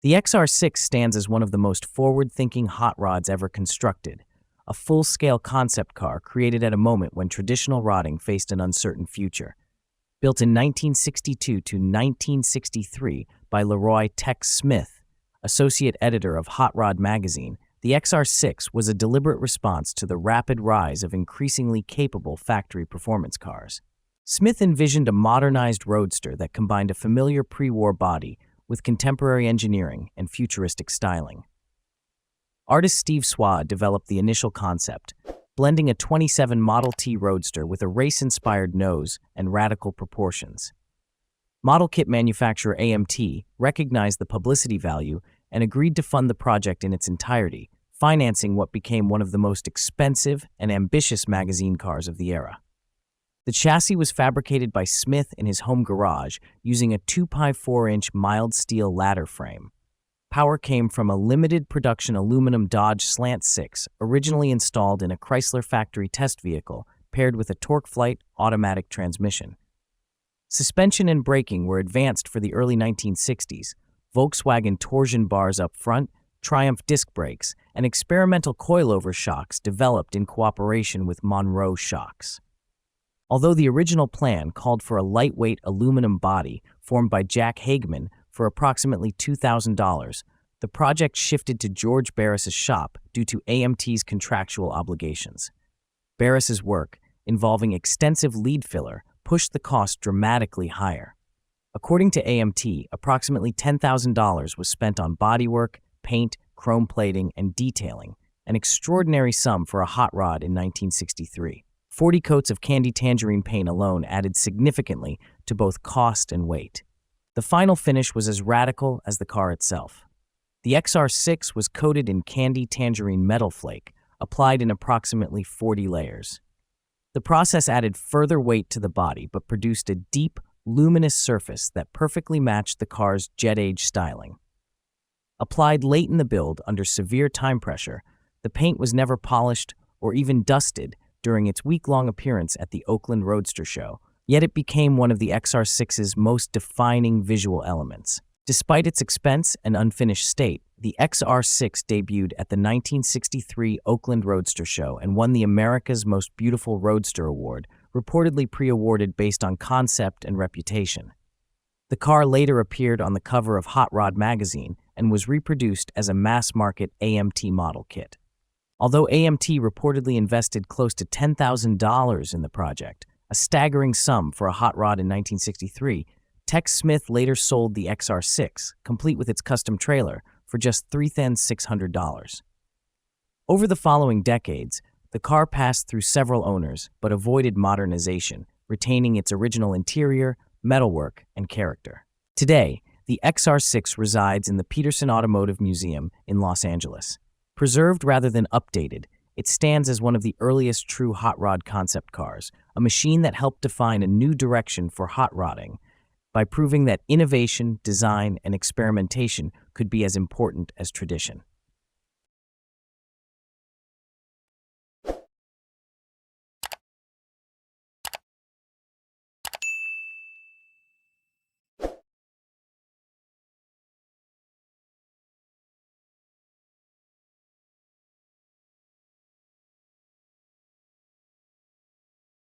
The XR-6 stands as one of the most forward-thinking hot rods ever constructed, a full-scale concept car created at a moment when traditional rodding faced an uncertain future. Built in 1962 to 1963 by Leroy Tex Smith, associate editor of Hot Rod magazine, the XR-6 was a deliberate response to the rapid rise of increasingly capable factory performance cars. Smith envisioned a modernized Roadster that combined a familiar pre-war body with contemporary engineering and futuristic styling. Artist Steve Swad developed the initial concept, blending a 27 Model T Roadster with a race-inspired nose and radical proportions. Model kit manufacturer AMT recognized the publicity value and agreed to fund the project in its entirety, financing what became one of the most expensive and ambitious magazine cars of the era. The chassis was fabricated by Smith in his home garage using a 2x4-inch mild steel ladder frame. Power came from a limited production aluminum Dodge Slant 6, originally installed in a Chrysler factory test vehicle, paired with a TorqueFlite automatic transmission. Suspension and braking were advanced for the early 1960s, Volkswagen torsion bars up front, Triumph disc brakes, and experimental coilover shocks developed in cooperation with Monroe Shocks. Although the original plan called for a lightweight aluminum body formed by Jack Hageman for approximately $2,000, the project shifted to George Barris's shop due to AMT's contractual obligations. Barris's work, involving extensive lead filler, pushed the cost dramatically higher. According to AMT, approximately $10,000 was spent on bodywork, paint, chrome plating, and detailing, an extraordinary sum for a hot rod in 1963. 40 coats of candy tangerine paint alone added significantly to both cost and weight. The final finish was as radical as the car itself. The XR-6 was coated in candy tangerine metal flake, applied in approximately 40 layers. The process added further weight to the body but produced a deep, luminous surface that perfectly matched the car's jet-age styling. Applied late in the build under severe time pressure, the paint was never polished or even dusted during its week-long appearance at the Oakland Roadster show, yet it became one of the XR-6's most defining visual elements. Despite its expense and unfinished state, the XR-6 debuted at the 1963 Oakland Roadster show and won the America's Most Beautiful Roadster Award, reportedly pre-awarded based on concept and reputation. The car later appeared on the cover of Hot Rod magazine and was reproduced as a mass-market AMT model kit. Although AMT reportedly invested close to $10,000 in the project, a staggering sum for a hot rod in 1963, Tex Smith later sold the XR-6, complete with its custom trailer, for just $3,600. Over the following decades, the car passed through several owners but avoided modernization, retaining its original interior, metalwork, and character. Today, the XR-6 resides in the Peterson Automotive Museum in Los Angeles. Preserved rather than updated, it stands as one of the earliest true hot rod concept cars, a machine that helped define a new direction for hot rodding by proving that innovation, design, and experimentation could be as important as tradition.